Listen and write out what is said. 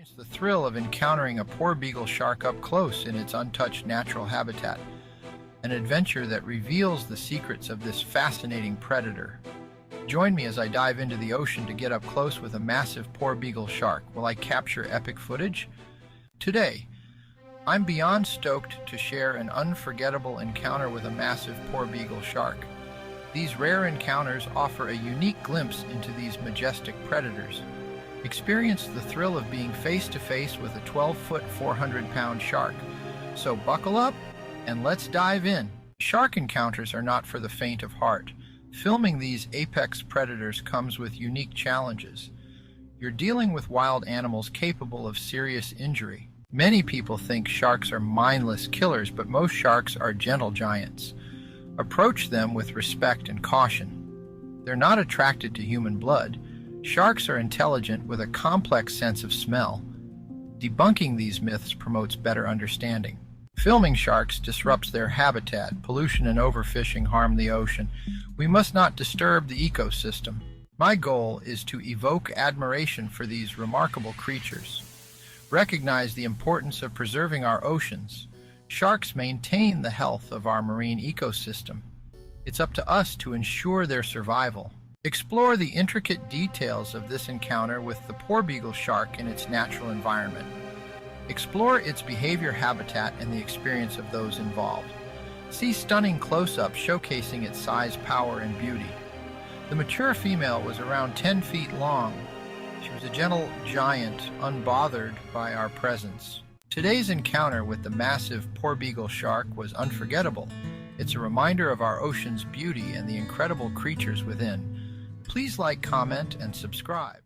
Experience the thrill of encountering a Porbeagle shark up close in its untouched natural habitat, an adventure that reveals the secrets of this fascinating predator. Join me as I dive into the ocean to get up close with a massive Porbeagle shark. Will I capture epic footage? Today, I'm beyond stoked to share an unforgettable encounter with a massive Porbeagle shark. These rare encounters offer a unique glimpse into these majestic predators. Experience the thrill of being face-to-face with a 12-foot, 400-pound shark. So buckle up and let's dive in. Shark encounters are not for the faint of heart. Filming these apex predators comes with unique challenges. You're dealing with wild animals capable of serious injury. Many people think sharks are mindless killers, but most sharks are gentle giants. Approach them with respect and caution. They're not attracted to human blood. Sharks are intelligent with a complex sense of smell. Debunking these myths promotes better understanding. Filming sharks disrupts their habitat. Pollution and overfishing harm the ocean. We must not disturb the ecosystem. My goal is to evoke admiration for these remarkable creatures. Recognize the importance of preserving our oceans. Sharks maintain the health of our marine ecosystem. It's up to us to ensure their survival. Explore the intricate details of this encounter with the Porbeagle shark in its natural environment. Explore its behavior, habitat, and the experience of those involved. See stunning close-ups showcasing its size, power, and beauty. The mature female was around 10 feet long. She was a gentle giant, unbothered by our presence. Today's encounter with the massive Porbeagle shark was unforgettable. It's a reminder of our ocean's beauty and the incredible creatures within. Please like, comment, and subscribe.